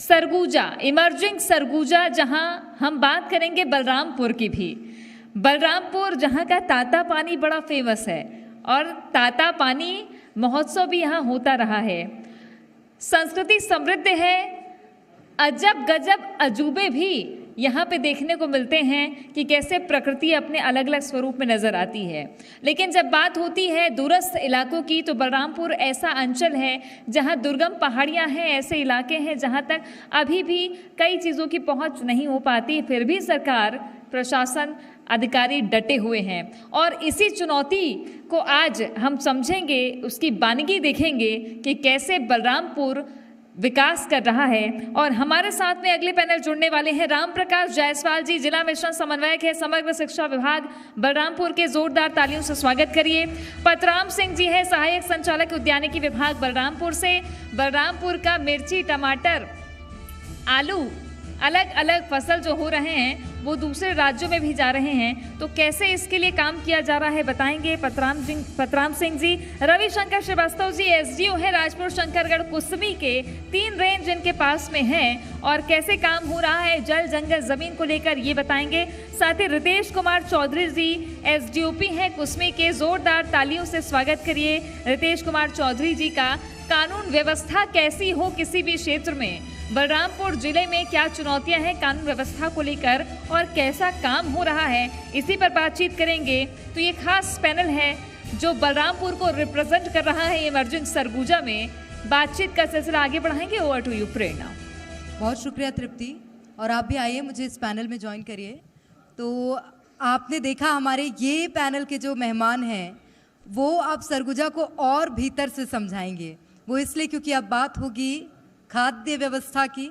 Surguja, emerging Surguja, जहां हम बात करेंगे बलरामपुर की भी। बलरामपुर जहां का ताता पानी बड़ा फेमस है और ताता पानी महोत्सव भी यहाँ होता रहा है। संस्कृति समृद्ध है, अजब गजब अजूबे भी यहाँ पे देखने को मिलते हैं कि कैसे प्रकृति अपने अलग अलग स्वरूप में नजर आती है। लेकिन जब बात होती है दूरस्थ इलाकों की, तो बलरामपुर ऐसा अंचल है जहाँ दुर्गम पहाड़ियाँ हैं, ऐसे इलाके हैं जहाँ तक अभी भी कई चीज़ों की पहुँच नहीं हो पाती। फिर भी सरकार, प्रशासन, अधिकारी डटे हुए हैं और इसी चुनौती को आज हम समझेंगे, उसकी बानगी देखेंगे कि कैसे बलरामपुर विकास कर रहा है। और हमारे साथ में अगले पैनल जुड़ने वाले हैं राम प्रकाश जायसवाल जी, जिला मिशन समन्वयक है समग्र शिक्षा विभाग बलरामपुर के। जोरदार तालियों से स्वागत करिए। पतराम सिंह जी है सहायक संचालक उद्यानिकी विभाग बलरामपुर से। बलरामपुर का मिर्ची, टमाटर, आलू, अलग अलग फसल जो हो रहे हैं वो दूसरे राज्यों में भी जा रहे हैं, तो कैसे इसके लिए काम किया जा रहा है बताएंगे पतराम सिंह जी। रविशंकर श्रीवास्तव जी एसडीओ है राजपुर शंकरगढ़ कुसमी के। 3 रेंज इनके पास में है और कैसे काम हो रहा है जल जंगल जमीन को लेकर ये बताएंगे। साथ ही रितेश कुमार चौधरी जी एसडीओपी हैं कुसमी के। जोरदार तालियों से स्वागत करिए रितेश कुमार चौधरी जी का। कानून व्यवस्था कैसी हो किसी भी क्षेत्र में, बलरामपुर जिले में क्या चुनौतियां हैं कानून व्यवस्था को लेकर और कैसा काम हो रहा है, इसी पर बातचीत करेंगे। तो ये खास पैनल है जो बलरामपुर को रिप्रेजेंट कर रहा है इमर्जिंग सरगुजा में। बातचीत का सिलसिला आगे बढ़ाएंगे। ओवर टू यू प्रेरणा। बहुत शुक्रिया तृप्ति, और आप भी आइए मुझे इस पैनल में ज्वाइन करिए। तो आपने देखा हमारे ये पैनल के जो मेहमान हैं वो अब सरगुजा को और भीतर से समझाएंगे। वो इसलिए क्योंकि अब बात होगी खाद्य व्यवस्था की,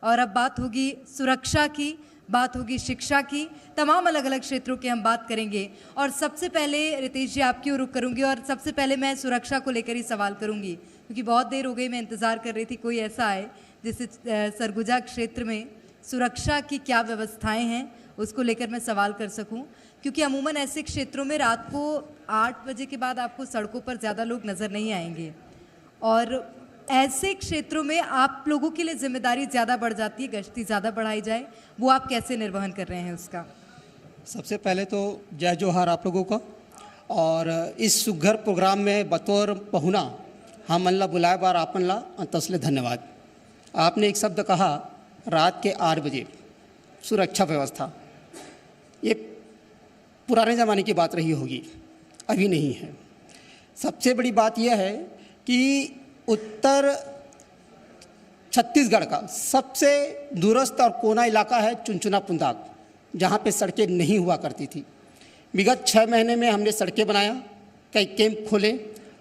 और अब बात होगी सुरक्षा की, बात होगी शिक्षा की, तमाम अलग अलग क्षेत्रों की हम बात करेंगे। और सबसे पहले रितेश जी आपकी ओर रुख करूंगी, और सबसे पहले मैं सुरक्षा को लेकर ही सवाल करूंगी क्योंकि बहुत देर हो गई, मैं इंतज़ार कर रही थी कोई ऐसा आए जिससे सरगुजा क्षेत्र में सुरक्षा की क्या व्यवस्थाएं हैं उसको लेकर मैं सवाल कर सकूं। क्योंकि अमूमन ऐसे क्षेत्रों में रात को 8 बजे के बाद आपको सड़कों पर ज़्यादा लोग नज़र नहीं आएंगे, और ऐसे क्षेत्रों में आप लोगों के लिए जिम्मेदारी ज़्यादा बढ़ जाती है, गश्ती ज़्यादा बढ़ाई जाए, वो आप कैसे निर्वहन कर रहे हैं उसका? सबसे पहले तो जय जोहार आप लोगों का। और इस सुघर प्रोग्राम में बतौर पहुना हम अल्लाह बुलाए बार आपन ला अंतसले धन्यवाद। आपने एक शब्द कहा रात के 8 बजे सुरक्षा व्यवस्था, ये पुराने ज़माने की बात रही होगी, अभी नहीं है। सबसे बड़ी बात यह है कि उत्तर छत्तीसगढ़ का सबसे दूरस्थ और कोना इलाका है चुनचुना पुंदाग, जहाँ पे सड़कें नहीं हुआ करती थी। विगत 6 महीने में हमने सड़कें बनाया, कई कैंप खोले,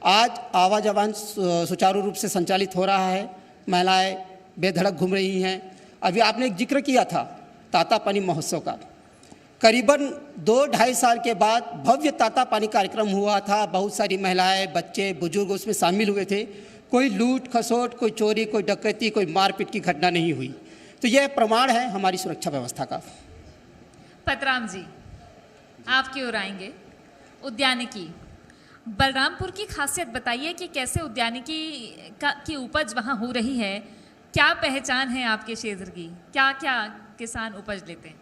आज आवाजावान सुचारू रूप से संचालित हो रहा है, महिलाएं बेधड़क घूम रही हैं। अभी आपने एक जिक्र किया था ताता पानी महोत्सव का, करीबन 2-2.5 साल के बाद भव्य ताता पानी कार्यक्रम हुआ था। बहुत सारी महिलाएं, बच्चे, बुजुर्ग उसमें शामिल हुए थे। कोई लूट खसोट, कोई चोरी, कोई डकैती, कोई मारपीट की घटना नहीं हुई। तो यह प्रमाण है हमारी सुरक्षा व्यवस्था का। पतराम जी आपकी ओर आएंगे। उद्यानिकी, बलरामपुर की खासियत बताइए कि कैसे उद्यानिकी की उपज वहाँ हो रही है, क्या पहचान है आपके क्षेत्र की, क्या क्या किसान उपज लेते हैं?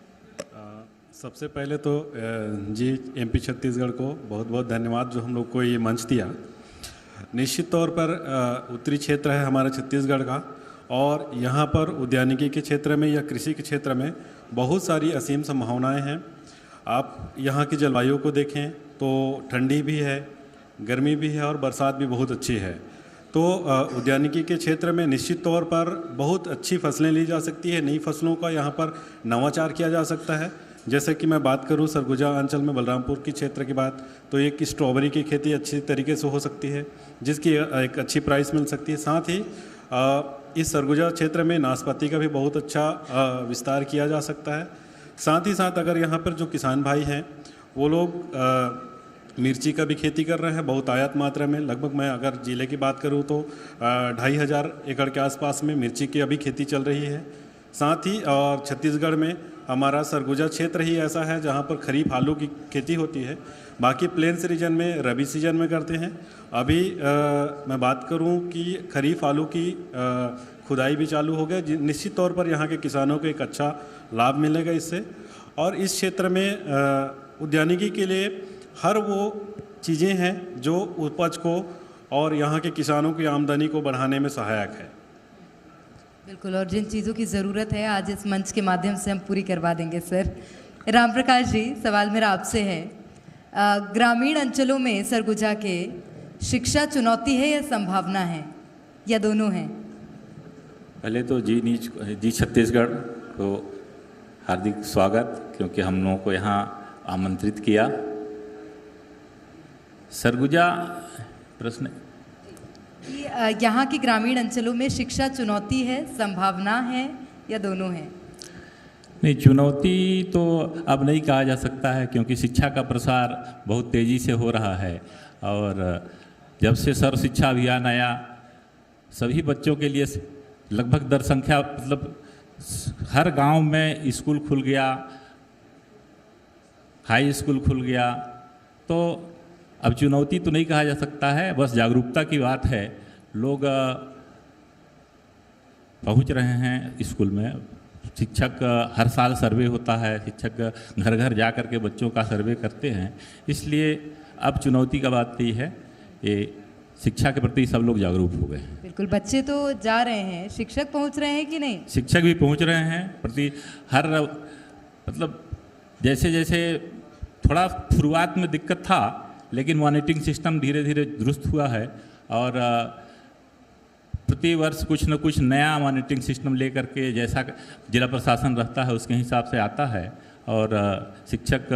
सबसे पहले तो जी एमपी छत्तीसगढ़ को बहुत बहुत धन्यवाद जो हम लोग को ये मंच दिया। निश्चित तौर पर उत्तरी क्षेत्र है हमारा छत्तीसगढ़ का, और यहाँ पर उद्यानिकी के क्षेत्र में या कृषि के क्षेत्र में बहुत सारी असीम संभावनाएं हैं। आप यहाँ की जलवायु को देखें तो ठंडी भी है, गर्मी भी है और बरसात भी बहुत अच्छी है। तो उद्यानिकी के क्षेत्र में निश्चित तौर पर बहुत अच्छी फसलें ली जा सकती है। नई फसलों का यहाँ पर नवाचार किया जा सकता है। जैसे कि मैं बात करूं सरगुजा अंचल में बलरामपुर की क्षेत्र की बात, तो एक स्ट्रॉबेरी की खेती अच्छी तरीके से हो सकती है जिसकी एक अच्छी प्राइस मिल सकती है। साथ ही इस सरगुजा क्षेत्र में नाशपाती का भी बहुत अच्छा विस्तार किया जा सकता है। साथ ही साथ अगर यहाँ पर जो किसान भाई हैं वो लोग मिर्ची का भी खेती कर रहे हैं बहुत आयात मात्रा में। लगभग मैं अगर ज़िले की बात करूँ तो 2500 एकड़ के आसपास में मिर्ची की अभी खेती चल रही है। साथ ही और छत्तीसगढ़ में हमारा सरगुजा क्षेत्र ही ऐसा है जहाँ पर खरीफ आलू की खेती होती है, बाकी प्लेन्स रीजन में रबी सीजन में करते हैं। अभी मैं बात करूँ कि खरीफ आलू की खुदाई भी चालू हो गया। निश्चित तौर पर यहाँ के किसानों को एक अच्छा लाभ मिलेगा इससे। और इस क्षेत्र में उद्यानिकी के लिए हर वो चीज़ें हैं जो उपज को और यहाँ के किसानों की आमदनी को बढ़ाने में सहायक है। बिल्कुल, और जिन चीज़ों की ज़रूरत है आज इस मंच के माध्यम से हम पूरी करवा देंगे सर। राम प्रकाश जी, सवाल मेरा आपसे है, ग्रामीण अंचलों में सरगुजा के शिक्षा चुनौती है या संभावना है, या दोनों हैं? पहले तो जी छत्तीसगढ़ को हार्दिक स्वागत, क्योंकि हम लोगों को यहाँ आमंत्रित किया। सरगुजा प्रश्न कि यहाँ के ग्रामीण अंचलों में शिक्षा चुनौती है, संभावना है, या दोनों हैं? नहीं, चुनौती तो अब नहीं कहा जा सकता है, क्योंकि शिक्षा का प्रसार बहुत तेज़ी से हो रहा है। और जब से सर्व शिक्षा अभियान आया, सभी बच्चों के लिए लगभग दर संख्या मतलब हर गांव में स्कूल खुल गया, हाई स्कूल खुल गया। तो अब चुनौती तो नहीं कहा जा सकता है, बस जागरूकता की बात है। लोग पहुंच रहे हैं स्कूल में। शिक्षक हर साल सर्वे होता है, शिक्षक घर घर जा कर के बच्चों का सर्वे करते हैं। इसलिए अब चुनौती का बात यही है, ये शिक्षा के प्रति सब लोग जागरूक हो गए हैं। बिल्कुल, बच्चे तो जा रहे हैं, शिक्षक पहुंच रहे हैं कि नहीं? शिक्षक भी पहुंच रहे हैं प्रति हर मतलब जैसे जैसे थोड़ा शुरुआत में दिक्कत था, लेकिन मॉनिटरिंग सिस्टम धीरे धीरे दुरुस्त हुआ है। और प्रति वर्ष कुछ न कुछ नया मॉनिटरिंग सिस्टम लेकर के जैसा जिला प्रशासन रहता है उसके हिसाब से आता है। और शिक्षक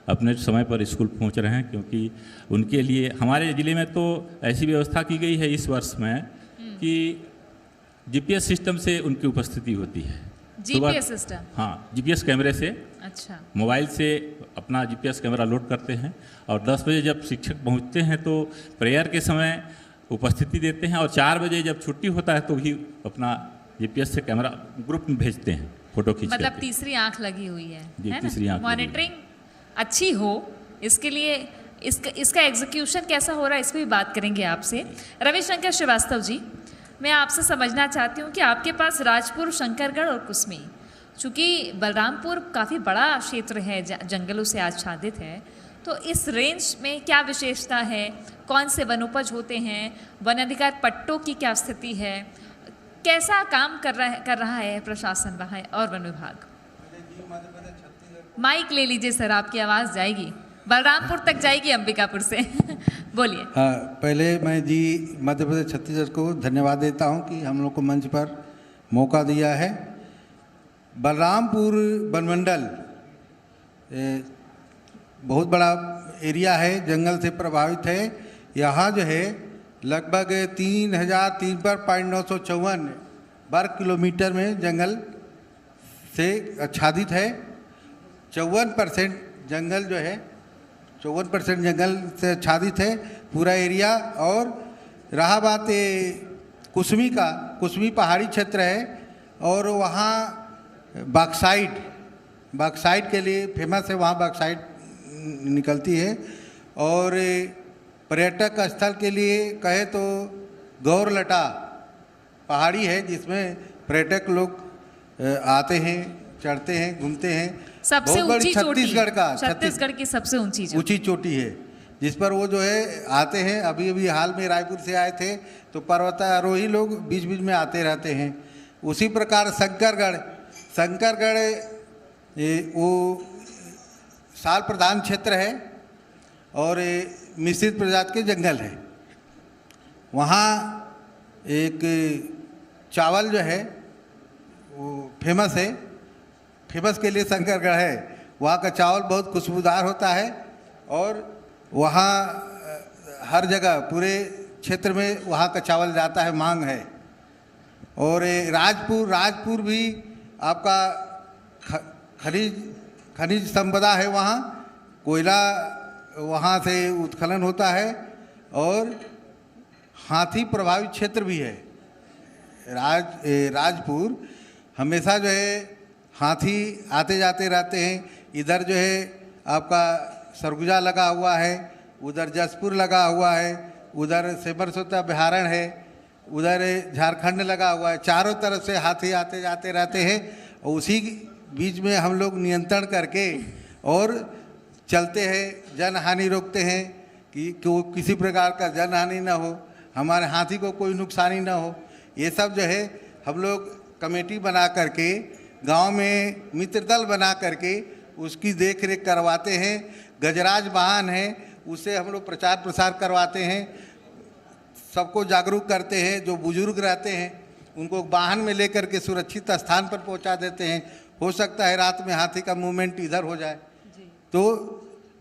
अपने समय पर स्कूल पहुंच रहे हैं, क्योंकि उनके लिए हमारे ज़िले में तो ऐसी व्यवस्था की गई है इस वर्ष में कि जीपीएस सिस्टम से उनकी उपस्थिति होती है। GPS system? हाँ, जीपीएस कैमरे से। अच्छा। मोबाइल से अपना जीपीएस कैमरा लोड करते हैं और 10 बजे जब शिक्षक पहुंचते हैं तो प्रेयर के समय उपस्थिति देते हैं, और 4 बजे जब छुट्टी होता है तो भी अपना जीपीएस से कैमरा ग्रुप में भेजते हैं फोटो खींच मतलब करके। तीसरी आंख लगी हुई है ना? तीसरी आंख। मॉनिटरिंग अच्छी हो, इसके लिए इसका एग्जीक्यूशन कैसा हो रहा है, इस पर भी बात करेंगे आपसे। रविशंकर श्रीवास्तव जी, मैं आपसे समझना चाहती हूँ कि आपके पास राजपुर, शंकरगढ़ और कुसमी, चूँकि बलरामपुर काफ़ी बड़ा क्षेत्र है, जंगलों से आच्छादित है, तो इस रेंज में क्या विशेषता है, कौन से वनोपज होते हैं, वन अधिकार पट्टों की क्या स्थिति है, कैसा काम कर रहा है प्रशासन वहाँ और वन विभाग? माइक ले लीजिए सर, आपकी आवाज़ जाएगी, बलरामपुर तक जाएगी अंबिकापुर से। बोलिए। हाँ, पहले मैं जी मध्य प्रदेश छत्तीसगढ़ को धन्यवाद देता हूँ कि हम लोग को मंच पर मौका दिया है। बलरामपुर वनमंडल बहुत बड़ा एरिया है, जंगल से प्रभावित है। यहाँ जो है लगभग 3,003.954 वर्ग किलोमीटर में जंगल से आच्छादित है। 54% जंगल जो है 54% जंगल से आच्छादित है पूरा एरिया। और रहा बात कुसमी का, कुसमी पहाड़ी क्षेत्र है और वहाँ बॉक्साइट के लिए फेमस है, वहाँ बॉक्साइट निकलती है। और पर्यटक स्थल के लिए कहे तो गौरलटा पहाड़ी है, जिसमें पर्यटक लोग आते हैं, चढ़ते हैं, घूमते हैं। सबसे ऊंची छत्तीसगढ़ का छत्तीसगढ़ की सबसे ऊंची चोटी है, जिस पर वो जो है आते हैं। अभी हाल में रायपुर से आए थे तो पर्वतारोही लोग बीच बीच में आते रहते हैं। उसी प्रकार शंकरगढ़ वो साल प्रधान क्षेत्र है और मिश्रित प्रजाति के जंगल है। वहाँ एक चावल जो है वो फेमस है, फेमस के लिए शंकरगढ़ है। वहाँ का चावल बहुत खुशबूदार होता है और वहाँ हर जगह पूरे क्षेत्र में वहाँ का चावल जाता है, मांग है। और राजपुर भी आपका खनिज संपदा है, वहाँ कोयला वहाँ से उत्खनन होता है और हाथी प्रभावित क्षेत्र भी है। राजपुर हमेशा जो है हाथी आते जाते रहते हैं। इधर जो है आपका सरगुजा लगा हुआ है, उधर जसपुर लगा हुआ है, उधर सेमरसोता बिहारण है उधर झारखंड लगा हुआ है, चारों तरफ से हाथी आते जाते रहते हैं। और उसी बीच में हम लोग नियंत्रण करके और चलते हैं, जन हानि रोकते हैं कि किसी प्रकार का जन हानि ना हो, हमारे हाथी को कोई नुकसानी ना हो। ये सब जो है हम लोग कमेटी बना करके, गांव में मित्र दल बना करके उसकी देख रेख करवाते हैं। गजराज वाहन है, उससे हम लोग प्रचार प्रसार करवाते हैं, सबको जागरूक करते हैं। जो बुजुर्ग रहते हैं उनको वाहन में लेकर के सुरक्षित स्थान पर पहुंचा देते हैं। हो सकता है रात में हाथी का मूवमेंट इधर हो जाए, तो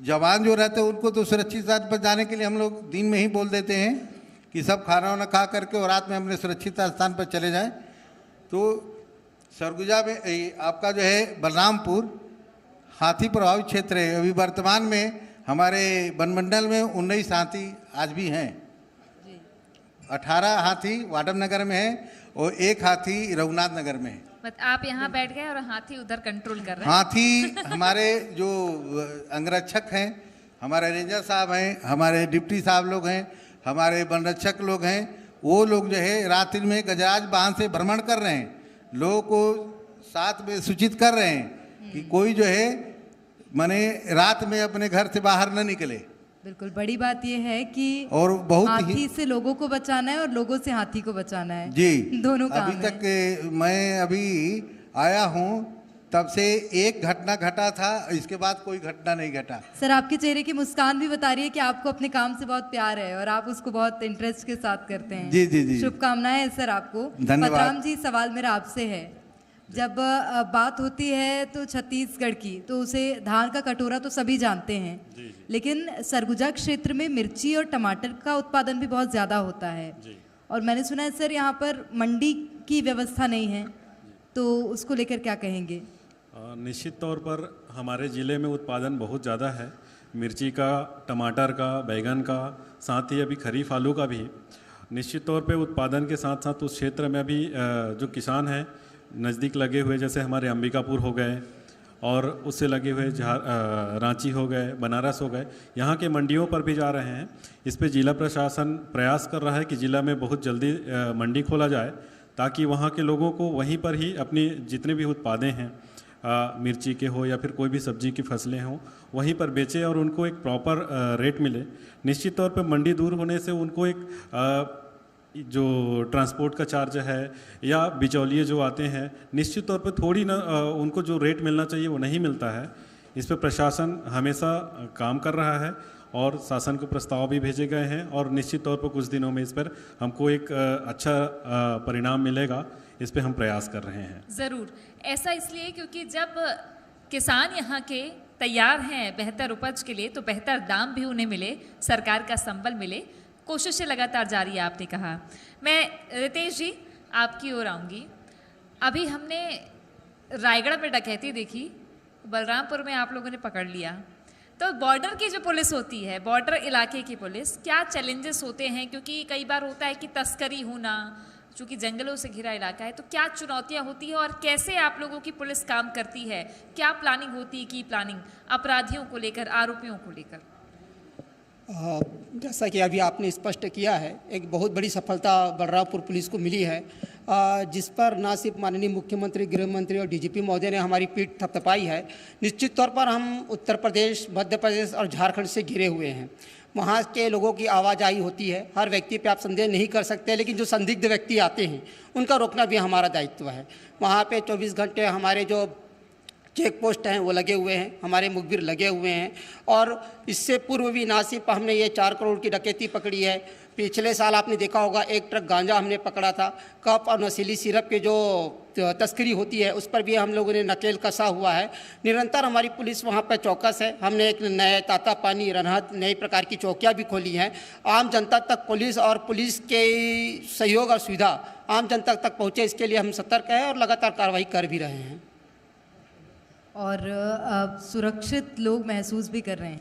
जवान जो रहते हैं उनको तो सुरक्षित स्थान पर जाने के लिए हम लोग दिन में ही बोल देते हैं कि सब खाना वाना खा करके और रात में अपने सुरक्षित स्थान पर चले जाएं। तो सरगुजा में आपका जो है बलरामपुर हाथी प्रभावित क्षेत्र है। अभी वर्तमान में हमारे वनमंडल में 19 हाथी आज भी हैं। 18 हाथी वाडम नगर में है और 1 हाथी रघुनाथ नगर में है। आप यहाँ बैठ गए और हाथी उधर कंट्रोल कर रहे हैं। हाथी हमारे जो अंगरक्षक हैं, हमारे रेंजर साहब हैं, हमारे डिप्टी साहब लोग हैं, हमारे वन रक्षक लोग हैं, वो लोग जो है रात्रि में गजराज वाहन से भ्रमण कर रहे हैं, लोगों को साथ में सूचित कर रहे हैं कि कोई जो है माने रात में अपने घर से बाहर न निकले। बिल्कुल, बड़ी बात यह है कि और बहुत हाथी से लोगों को बचाना है और लोगों से हाथी को बचाना है जी, दोनों काम अभी तक मैं अभी आया हूँ तब से एक घटना घटा था, इसके बाद कोई घटना नहीं घटा। सर, आपके चेहरे की मुस्कान भी बता रही है कि आपको अपने काम से बहुत प्यार है और आप उसको बहुत इंटरेस्ट के साथ करते हैं। जी जी जी, शुभकामनाएं सर आपको। धन्यवाद। पतराम जी, सवाल मेरा आपसे है, जब बात होती है तो छत्तीसगढ़ की, तो उसे धान का कटोरा तो सभी जानते हैं, लेकिन सरगुजा क्षेत्र में मिर्ची और टमाटर का उत्पादन भी बहुत ज़्यादा होता है। और मैंने सुना है सर यहाँ पर मंडी की व्यवस्था नहीं है, तो उसको लेकर क्या कहेंगे? निश्चित तौर पर हमारे ज़िले में उत्पादन बहुत ज़्यादा है, मिर्ची का, टमाटर का, बैगन का, साथ ही अभी खरीफ आलू का भी। निश्चित तौर पे उत्पादन के साथ साथ उस क्षेत्र में अभी जो किसान हैं नज़दीक लगे हुए, जैसे हमारे अंबिकापुर हो गए और उससे लगे हुए रांची हो गए, बनारस हो गए, यहाँ के मंडियों पर भी जा रहे हैं। इस पे जिला प्रशासन प्रयास कर रहा है कि ज़िला में बहुत जल्दी मंडी खोला जाए, ताकि वहाँ के लोगों को वहीं पर ही अपनी जितने भी उत्पादें हैं, मिर्ची के हो या फिर कोई भी सब्जी की फसलें हों, वहीं पर बेचें और उनको एक प्रॉपर रेट मिले। निश्चित तौर पे मंडी दूर होने से उनको एक जो ट्रांसपोर्ट का चार्ज है या बिचौलिए जो आते हैं, निश्चित तौर पे थोड़ी ना उनको जो रेट मिलना चाहिए वो नहीं मिलता है। इस पर प्रशासन हमेशा काम कर रहा है और शासन को प्रस्ताव भी भेजे गए हैं और निश्चित तौर पर कुछ दिनों में इस पर हमको एक अच्छा परिणाम मिलेगा। इस पे हम प्रयास कर रहे हैं। ज़रूर, ऐसा इसलिए क्योंकि जब किसान यहाँ के तैयार हैं बेहतर उपज के लिए, तो बेहतर दाम भी उन्हें मिले, सरकार का संबल मिले, कोशिशें लगातार जारी है। आपने कहा। मैं रितेश जी आपकी ओर आऊँगी। अभी हमने रायगढ़ में डकैती देखी, बलरामपुर में आप लोगों ने पकड़ लिया, तो बॉर्डर की जो पुलिस होती है, बॉर्डर इलाके की पुलिस, क्या चैलेंजेस होते हैं? क्योंकि कई बार होता है कि तस्करी होना, चूँकि जंगलों से घिरा इलाका है, तो क्या चुनौतियाँ होती हैं और कैसे आप लोगों की पुलिस काम करती है? क्या प्लानिंग होती है, की प्लानिंग अपराधियों को लेकर, आरोपियों को लेकर? जैसा कि अभी आपने स्पष्ट किया है, एक बहुत बड़ी सफलता बलरामपुर पुलिस को मिली है, जिस पर न सिर्फ माननीय मुख्यमंत्री, गृह मंत्री और डीजीपी महोदय ने हमारी पीठ थपथपाई है। निश्चित तौर पर हम उत्तर प्रदेश, मध्य प्रदेश और झारखंड से घिरे हुए हैं। वहाँ के लोगों की आवाजाही होती है, हर व्यक्ति पे आप संदेह नहीं कर सकते, लेकिन जो संदिग्ध व्यक्ति आते हैं उनका रोकना भी हमारा दायित्व है। वहाँ पे 24 घंटे हमारे जो चेक पोस्ट हैं वो लगे हुए हैं, हमारे मुखबिर लगे हुए हैं। और इससे पूर्व भी ना सिर्फ हमने ये 4 करोड़ की डकैती पकड़ी है, पिछले साल आपने देखा होगा 1 ट्रक गांजा हमने पकड़ा था। कप और नशीली सिरप के जो तस्करी होती है उस पर भी हम लोगों ने नकेल कसा हुआ है। निरंतर हमारी पुलिस वहाँ पर चौकस है। हमने एक नए ताता पानी, रनहत, नई प्रकार की चौकियाँ भी खोली हैं। आम जनता तक पुलिस और पुलिस के सहयोग और सुविधा आम जनता तक पहुँचे, इसके लिए हम सतर्क हैं और लगातार कार्रवाई कर भी रहे हैं। और सुरक्षित लोग महसूस भी कर रहे हैं।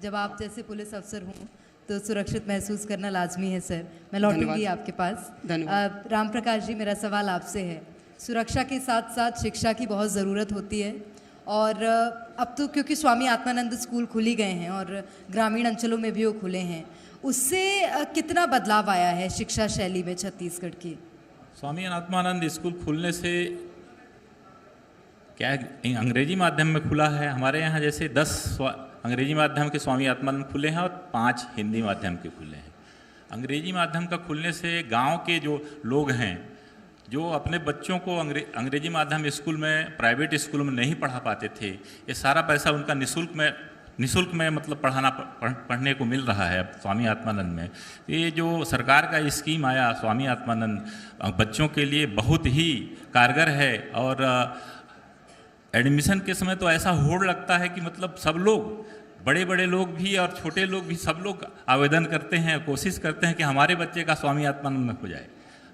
जब आप जैसे पुलिस अफसर हों तो सुरक्षित महसूस करना लाजमी है सर। मैं लौटूंगी आपके पास। धन्यवाद। राम प्रकाश जी, मेरा सवाल आपसे है, सुरक्षा के साथ साथ शिक्षा की बहुत ज़रूरत होती है, और अब तो क्योंकि स्वामी आत्मानंद स्कूल खुल ही गए हैं और ग्रामीण अंचलों में भी वो खुले हैं, उससे कितना बदलाव आया है शिक्षा शैली में छत्तीसगढ़ की? स्वामी आत्मानंद स्कूल खुलने से क्या अंग्रेजी माध्यम में खुला है। हमारे यहाँ जैसे 10 अंग्रेजी माध्यम के स्वामी आत्मानंद खुले हैं और 5 हिंदी माध्यम के खुले हैं। अंग्रेजी माध्यम का खुलने से गांव के जो लोग हैं जो अपने बच्चों को अंग्रेजी माध्यम स्कूल में प्राइवेट स्कूल में नहीं पढ़ा पाते थे, ये सारा पैसा उनका निःशुल्क में मतलब पढ़ने को मिल रहा है अब स्वामी आत्मानंद में। ये जो सरकार का स्कीम आया स्वामी आत्मानंद बच्चों के लिए बहुत ही कारगर है। और एडमिशन के समय तो ऐसा होड़ लगता है कि मतलब सब लोग, बड़े बड़े लोग भी और छोटे लोग भी, सब लोग आवेदन करते हैं, कोशिश करते हैं कि हमारे बच्चे का स्वामी आत्मानंद में हो जाए,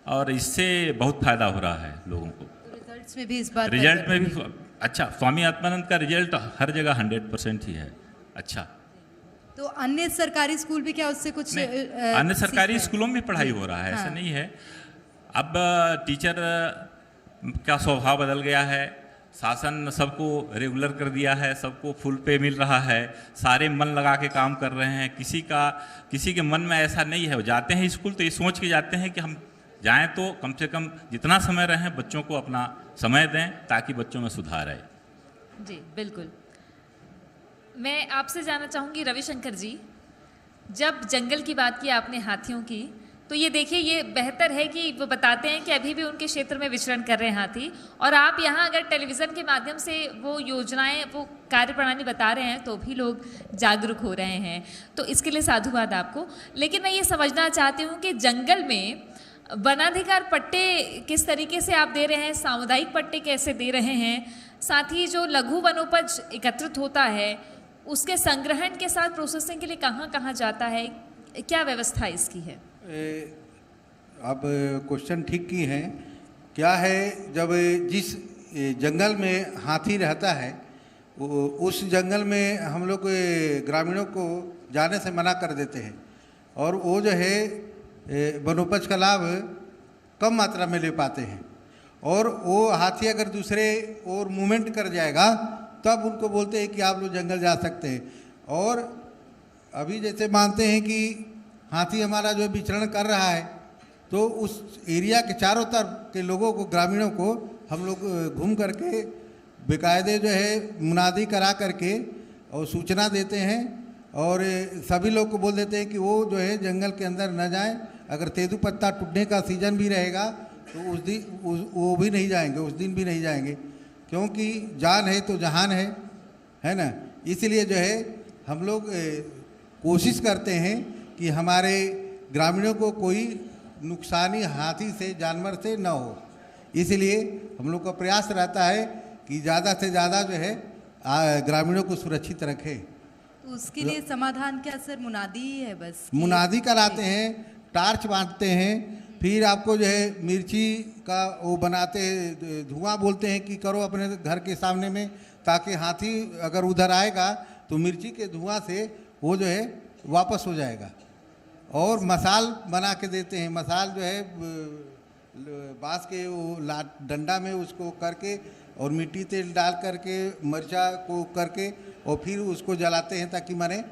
और इससे बहुत फायदा हो रहा है लोगों को। रिजल्ट्स में भी इस बार रिजल्ट में भी अच्छा, स्वामी आत्मानंद का रिजल्ट हर जगह 100% ही है। अच्छा, तो अन्य सरकारी स्कूल भी क्या उससे कुछ अन्य सरकारी स्कूलों में पढ़ाई हो रहा है, ऐसा नहीं है। अब टीचर का स्वभाव बदल गया है, शासन सबको रेगुलर कर दिया है, सबको फुल पे मिल रहा है, सारे मन लगा के काम कर रहे हैं। किसी के मन में ऐसा नहीं है, वो जाते हैं स्कूल तो ये सोच के जाते हैं कि हम जाएं तो कम से कम जितना समय रहें बच्चों को अपना समय दें ताकि बच्चों में सुधार आए। जी बिल्कुल। मैं आपसे जानना चाहूँगी रविशंकर जी, जब जंगल की बात की आपने हाथियों की, तो ये देखिए ये बेहतर है कि वो बताते हैं कि अभी भी उनके क्षेत्र में विचरण कर रहे हैं हाथी, और आप यहाँ अगर टेलीविज़न के माध्यम से वो योजनाएं, वो कार्यप्रणाली बता रहे हैं तो भी लोग जागरूक हो रहे हैं, तो इसके लिए साधुवाद आपको। लेकिन मैं ये समझना चाहती हूँ कि जंगल में वनाधिकार पट्टे किस तरीके से आप दे रहे हैं, सामुदायिक पट्टे कैसे दे रहे हैं, साथ ही जो लघु वनोपज एकत्रित होता है उसके संग्रहण के साथ प्रोसेसिंग के लिए कहाँ कहाँ जाता है, क्या व्यवस्था इसकी है? अब क्वेश्चन ठीक की है। क्या है, जब जिस जंगल में हाथी रहता है उस जंगल में हम लोग ग्रामीणों को जाने से मना कर देते हैं, और वो जो है वनोपज का लाभ कम मात्रा में ले पाते हैं। और वो हाथी अगर दूसरे और मूवमेंट कर जाएगा तब उनको बोलते हैं कि आप लोग जंगल जा सकते हैं। और अभी जैसे मानते हैं कि हाथी हमारा जो विचरण कर रहा है, तो उस एरिया के चारों तरफ के लोगों को, ग्रामीणों को हम लोग घूम करके बेकायदे जो है मुनादी करा करके और सूचना देते हैं, और सभी लोग को बोल देते हैं कि वो जो है जंगल के अंदर न जाएं। अगर तेंदू पत्ता टूटने का सीजन भी रहेगा तो उस दिन वो भी नहीं जाएंगे, उस दिन भी नहीं जाएंगे, क्योंकि जान है तो जहान है ना। इसलिए जो है हम लोग कोशिश करते हैं कि हमारे ग्रामीणों को कोई नुकसानी हाथी से, जानवर से न हो। इसलिए हम लोग का प्रयास रहता है कि ज़्यादा से ज़्यादा जो है ग्रामीणों को सुरक्षित रखें। तो उसके लिए समाधान क्या सर? मुनादी ही है बस? मुनादी कराते हैं, टार्च बांटते हैं, फिर आपको जो है मिर्ची का वो बनाते हैं, धुआं बोलते हैं कि करो अपने घर के सामने में, ताकि हाथी अगर उधर आएगा तो मिर्ची के धुआं से वो जो है वापस हो जाएगा। और मसाल बना के देते हैं, मसाल जो है बांस के वो डंडा में उसको करके और मिट्टी तेल डाल करके मिर्चा को करके और फिर उसको जलाते हैं ताकि माने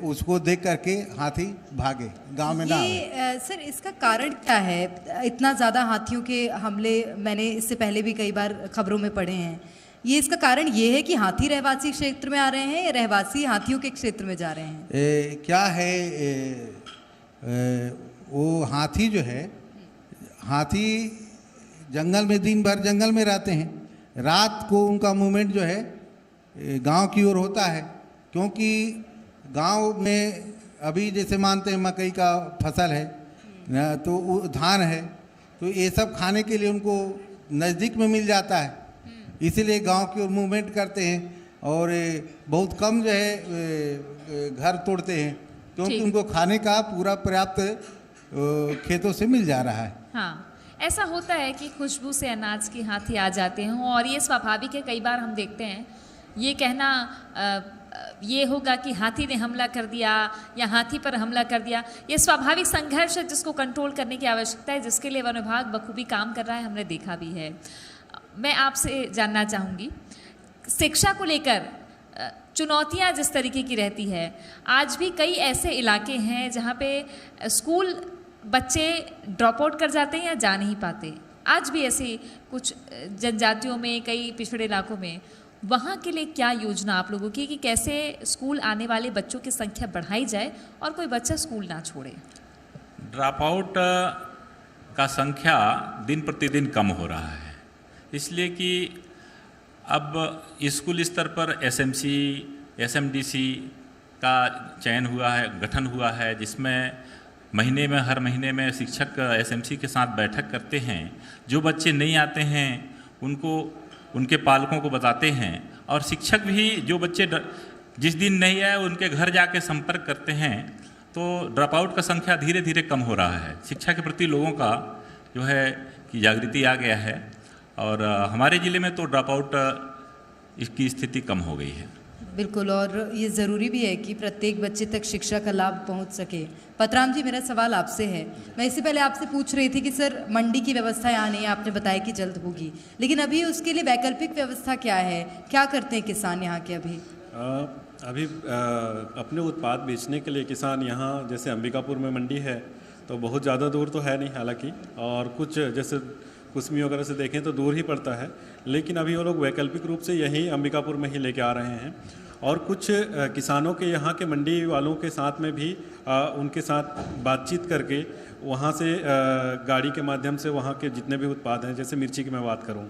उसको देख करके हाथी भागे, गांव में ना आए। सर इसका कारण क्या है? इतना ज़्यादा हाथियों के हमले मैंने इससे पहले भी कई बार खबरों में पढ़े हैं। ये इसका कारण ये है कि हाथी रहवासी क्षेत्र में आ रहे हैं या रहवासी हाथियों के क्षेत्र में जा रहे हैं? क्या है, वो हाथी जो है, हाथी जंगल में दिन भर जंगल में रहते हैं, रात को उनका मूवमेंट जो है गांव की ओर होता है, क्योंकि गांव में अभी जैसे मानते हैं मकई का फसल है ना, तो धान है, तो ये सब खाने के लिए उनको नज़दीक में मिल जाता है, इसीलिए गांव की ओर मूवमेंट करते हैं। और बहुत कम जो है घर तोड़ते हैं, क्योंकि उनको खाने का पूरा पर्याप्त खेतों से मिल जा रहा है। हाँ, ऐसा होता है कि खुशबू से अनाज के हाथी आ जाते हैं, और ये स्वाभाविक है। कई बार हम देखते हैं ये कहना ये होगा कि हाथी ने हमला कर दिया या हाथी पर हमला कर दिया, ये स्वाभाविक संघर्ष है जिसको कंट्रोल करने की आवश्यकता है, जिसके लिए वन विभाग बखूबी काम कर रहा है, हमने देखा भी है। मैं आपसे जानना चाहूँगी शिक्षा को लेकर, चुनौतियां जिस तरीके की रहती है, आज भी कई ऐसे इलाके हैं जहाँ पे स्कूल बच्चे ड्रॉप आउट कर जाते हैं या जा नहीं पाते। आज भी ऐसे कुछ जनजातियों में, कई पिछड़े इलाकों में, वहाँ के लिए क्या योजना आप लोगों की कि कैसे स्कूल आने वाले बच्चों की संख्या बढ़ाई जाए और कोई बच्चा स्कूल ना छोड़े? ड्रॉप आउट का संख्या दिन प्रतिदिन कम हो रहा है, इसलिए कि अब स्कूल स्तर पर एसएमसी, एसएमडीसी का चयन हुआ है, गठन हुआ है, जिसमें हर महीने में शिक्षक एसएमसी के साथ बैठक करते हैं। जो बच्चे नहीं आते हैं उनको उनके पालकों को बताते हैं, और शिक्षक भी जो बच्चे जिस दिन नहीं आए उनके घर जाके संपर्क करते हैं। तो ड्रॉप आउट का संख्या धीरे धीरे कम हो रहा है। शिक्षा के प्रति लोगों का जो है कि जागृति आ गया है, और हमारे ज़िले में तो ड्रॉप आउट इसकी स्थिति कम हो गई है। बिल्कुल, और ये ज़रूरी भी है कि प्रत्येक बच्चे तक शिक्षा का लाभ पहुंच सके। पतराम जी, मेरा सवाल आपसे है। मैं इससे पहले आपसे पूछ रही थी कि सर मंडी की व्यवस्था यहाँ नहीं है, आपने बताया कि जल्द होगी, लेकिन अभी उसके लिए वैकल्पिक व्यवस्था क्या है? क्या करते हैं किसान यहाँ के अभी? अपने उत्पाद बेचने के लिए किसान यहाँ, जैसे अंबिकापुर में मंडी है तो बहुत ज़्यादा दूर तो है नहीं हालांकि, और कुछ जैसे कुसमी वगैरह से देखें तो दूर ही पड़ता है, लेकिन अभी वो लोग वैकल्पिक रूप से यही अंबिकापुर में ही लेके आ रहे हैं। और कुछ किसानों के यहाँ के मंडी वालों के साथ में भी उनके साथ बातचीत करके वहाँ से गाड़ी के माध्यम से वहाँ के जितने भी उत्पाद हैं, जैसे मिर्ची की मैं बात करूँ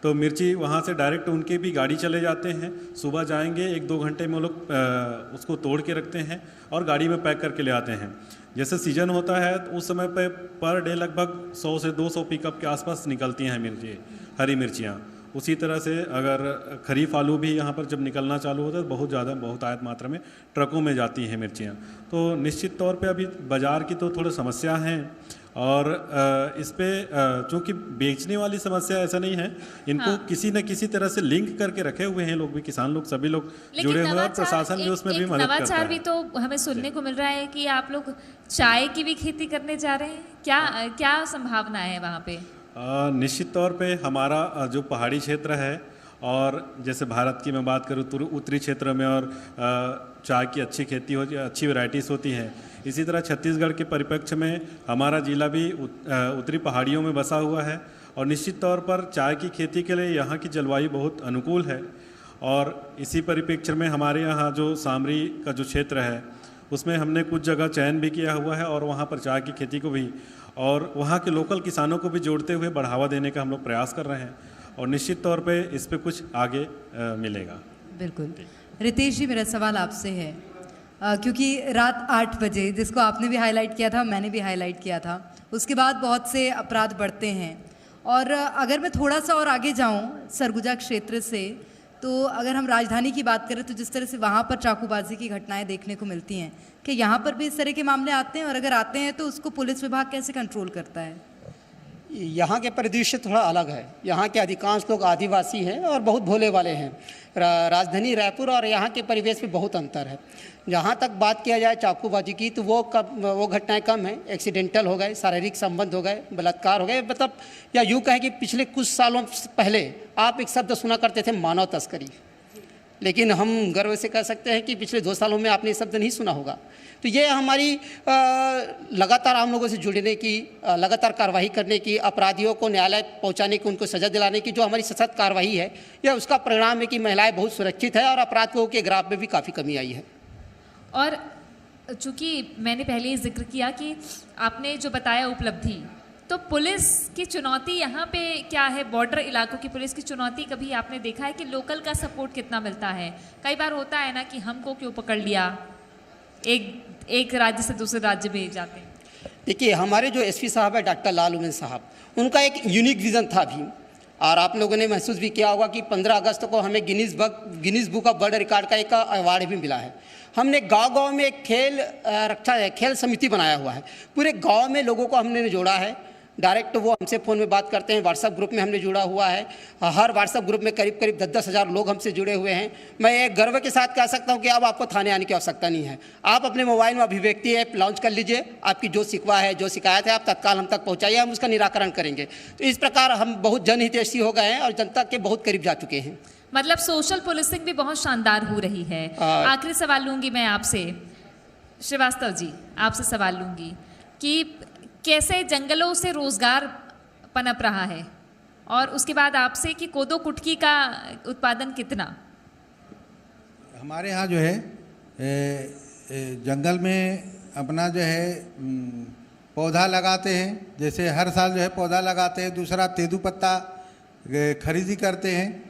तो मिर्ची वहाँ से डायरेक्ट उनके भी गाड़ी चले जाते हैं। सुबह जाएंगे, 1-2 घंटे में वो लोग उसको तोड़ के रखते हैं और गाड़ी में पैक करके ले आते हैं। जैसे सीजन होता है तो उस समय पे पर डे लगभग 100 से 200 पिकअप के आसपास निकलती हैं मिर्ची, हरी मिर्चियाँ। उसी तरह से अगर खरीफ आलू भी यहाँ पर जब निकलना चालू होता है तो बहुत आयत मात्रा में ट्रकों में जाती हैं मिर्चियाँ। तो निश्चित तौर पे अभी बाज़ार की तो थोड़ी समस्या है, और इस पे चूँकि बेचने वाली समस्या ऐसा नहीं है, इनको किसी न किसी तरह से लिंक करके रखे हुए हैं लोग भी, किसान लोग सभी लोग जुड़े हुए हैं, और प्रशासन भी उसमें भी मदद करता है। नवाचार भी तो हमें सुनने को मिल रहा है कि आप लोग चाय की भी खेती करने जा रहे हैं, क्या संभावना है वहाँ पे? निश्चित तौर पे हमारा जो पहाड़ी क्षेत्र है, और जैसे भारत की मैं बात करूँ तो उत्तरी क्षेत्र में और चाय की अच्छी खेती होती है, अच्छी वैरायटीज़ होती हैं। इसी तरह छत्तीसगढ़ के परिप्रेक्ष्य में हमारा जिला भी उत्तरी पहाड़ियों में बसा हुआ है, और निश्चित तौर पर चाय की खेती के लिए यहाँ की जलवायु बहुत अनुकूल है। और इसी परिप्रेक्ष्य में हमारे यहाँ जो सामरी का जो क्षेत्र है उसमें हमने कुछ जगह चयन भी किया हुआ है, और वहाँ पर चाय की खेती को भी और वहाँ के लोकल किसानों को भी जोड़ते हुए बढ़ावा देने का हम लोग प्रयास कर रहे हैं, और निश्चित तौर पे इस पे कुछ आगे मिलेगा। बिल्कुल। रितेश जी, मेरा सवाल आपसे है, क्योंकि रात 8 बजे, जिसको आपने भी हाईलाइट किया था, मैंने भी हाईलाइट किया था, उसके बाद बहुत से अपराध बढ़ते हैं। और अगर मैं थोड़ा सा और आगे जाऊं सरगुजा क्षेत्र से, तो अगर हम राजधानी की बात करें तो जिस तरह से वहाँ पर चाकूबाजी की घटनाएं देखने को मिलती हैं, कि यहाँ पर भी इस तरह के मामले आते हैं, और अगर आते हैं तो उसको पुलिस विभाग कैसे कंट्रोल करता है? यहाँ के परिदृश्य थोड़ा अलग है। यहाँ के अधिकांश लोग आदिवासी हैं और बहुत भोले वाले हैं। राजधानी रायपुर और यहाँ के परिवेश में बहुत अंतर है। जहाँ तक बात किया जाए चाकूबाजी की, तो वो घटनाएं कम हैं। एक्सीडेंटल हो गए, शारीरिक संबंध हो गए, बलात्कार हो गए, मतलब या यूँ कहें कि पिछले कुछ सालों पहले आप एक शब्द सुना करते थे, मानव तस्करी, लेकिन हम गर्व से कह सकते हैं कि पिछले 2 सालों में आपने ये शब्द नहीं सुना होगा। तो ये हमारी लगातार हम लोगों से जुड़ने की, लगातार कार्रवाई करने की, अपराधियों को न्यायालय पहुंचाने की, उनको सजा दिलाने की जो हमारी सशक्त कार्रवाई है, यह उसका परिणाम है कि महिलाएं बहुत सुरक्षित है और अपराधों के ग्राफ में भी काफ़ी कमी आई है। और चूँकि मैंने पहले ही जिक्र किया कि आपने जो बताया उपलब्धि, तो पुलिस की चुनौती यहाँ पे क्या है? बॉर्डर इलाकों की पुलिस की चुनौती कभी आपने देखा है कि लोकल का सपोर्ट कितना मिलता है? कई बार होता है ना कि हमको क्यों पकड़ लिया, एक राज्य से दूसरे राज्य में जाते हैं। देखिए, हमारे जो एसपी साहब है डॉक्टर लाल उमेन साहब, उनका एक यूनिक विज़न था भी, और आप लोगों ने महसूस भी किया होगा कि 15 अगस्त को हमें Guinness book of world record का एक अवार्ड भी मिला है। हमने गांव-गांव में एक खेल समिति बनाया हुआ है। पूरे गांव में लोगों को हमने जोड़ा है। डायरेक्ट वो हमसे फ़ोन में बात करते हैं, व्हाट्सएप ग्रुप में हमने जुड़ा हुआ है। हर व्हाट्सएप ग्रुप में करीब 10-10 हज़ार लोग हमसे जुड़े हुए हैं। मैं एक गर्व के साथ कह सकता हूं कि अब आपको थाने आने की आवश्यकता नहीं है। आप अपने मोबाइल में अभिव्यक्ति ऐप लॉन्च कर लीजिए, आपकी जो शिकवा है, जो शिकायत है, आप तत्काल हम तक पहुँचाइए, हम उसका निराकरण करेंगे। तो इस प्रकार हम बहुत जनहितैषी हो गए हैं और जनता के बहुत करीब जा चुके हैं। मतलब सोशल पुलिसिंग भी बहुत शानदार हो रही है। आखिरी सवाल लूंगी मैं आपसे, श्रीवास्तव जी आपसे सवाल लूंगी कि कैसे जंगलों से रोजगार पनप रहा है, और उसके बाद आपसे कि कोदो कुटकी का उत्पादन कितना। हमारे यहाँ जो है जंगल में अपना जो है पौधा लगाते हैं, जैसे हर साल जो है पौधा लगाते हैं। दूसरा तेंदू पत्ता खरीदी करते हैं।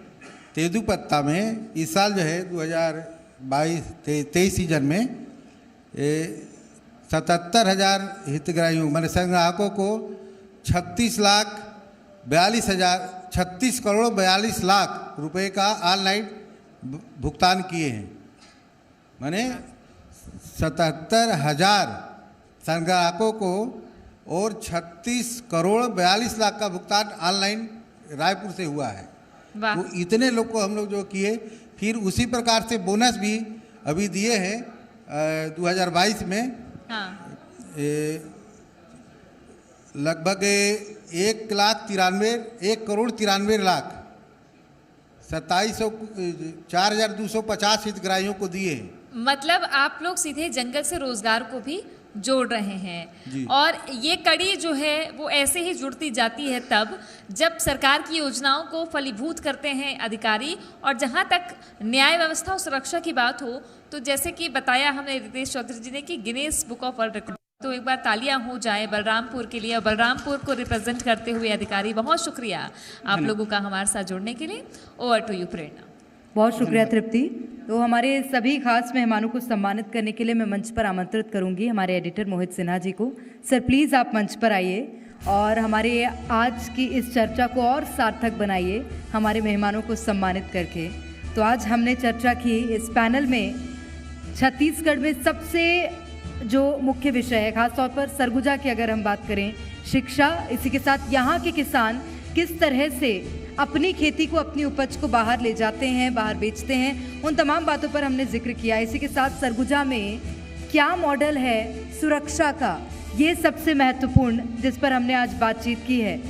तेंदू पत्ता में इस साल जो है 2022-23 सीजन में 77,000 हितग्राहियों मैंने संग्राहकों को 36 करोड़ 42 लाख रुपए का ऑनलाइन भुगतान किए हैं। मैंने 77,000 संग्राहकों को और 36 करोड़ 42 लाख का भुगतान ऑनलाइन रायपुर से हुआ है। वाह। तो इतने लोग को हम लोग जो किए, फिर उसी प्रकार से बोनस भी अभी दिए हैं 2022 में। हाँ। लगभग 1,93,00,000 4,250 हितग्राहियों को दिए हैं। मतलब आप लोग सीधे जंगल से रोजगार को भी जोड़ रहे हैं। जी। और ये कड़ी जो है वो ऐसे ही जुड़ती जाती है तब जब सरकार की योजनाओं को फलीभूत करते हैं अधिकारी। और जहाँ तक न्याय व्यवस्था और सुरक्षा की बात हो तो जैसे कि बताया हमने रितेश चौधरी जी ने कि Guinness book of world record, तो एक बार तालियां हो जाए बलरामपुर के लिए। और बलरामपुर को रिप्रेजेंट करते हुए अधिकारी, बहुत शुक्रिया आप लोगों का हमारे साथ जुड़ने के लिए। ओवर टू यू प्रेरणा। बहुत शुक्रिया तृप्ति। तो हमारे सभी खास मेहमानों को सम्मानित करने के लिए मैं मंच पर आमंत्रित करूंगी हमारे एडिटर मोहित सिन्हा जी को। सर प्लीज़ आप मंच पर आइए और हमारे आज की इस चर्चा को और सार्थक बनाइए हमारे मेहमानों को सम्मानित करके। तो आज हमने चर्चा की इस पैनल में छत्तीसगढ़ में सबसे जो मुख्य विषय है, खासतौर पर सरगुजा की अगर हम बात करें, शिक्षा, इसी के साथ यहाँ के किसान किस तरह से अपनी खेती को, अपनी उपज को बाहर ले जाते हैं, बाहर बेचते हैं, उन तमाम बातों पर हमने जिक्र किया। इसी के साथ सरगुजा में क्या मॉडल है सुरक्षा का, ये सबसे महत्वपूर्ण जिस पर हमने आज बातचीत की है।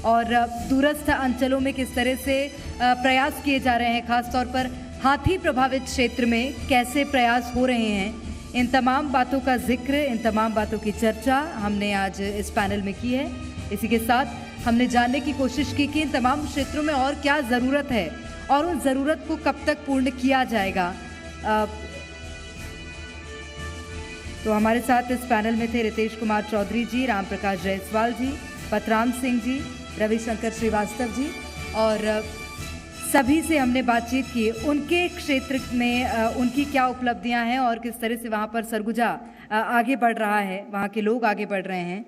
और दूरस्थ अंचलों में किस तरह से प्रयास किए जा रहे हैं, खासतौर पर हाथी प्रभावित क्षेत्र में कैसे प्रयास हो रहे हैं, इन तमाम बातों का जिक्र, इन तमाम बातों की चर्चा हमने आज इस पैनल में की है। इसी के साथ हमने जानने की कोशिश की कि इन तमाम क्षेत्रों में और क्या ज़रूरत है और उन ज़रूरत को कब तक पूर्ण किया जाएगा। तो हमारे साथ इस पैनल में थे रितेश कुमार चौधरी जी, राम प्रकाश जायसवाल जी, पतराम सिंह जी, रविशंकर श्रीवास्तव जी, और सभी से हमने बातचीत की उनके क्षेत्र में उनकी क्या उपलब्धियां हैं और किस तरह से वहाँ पर सरगुजा आगे बढ़ रहा है, वहाँ के लोग आगे बढ़ रहे हैं।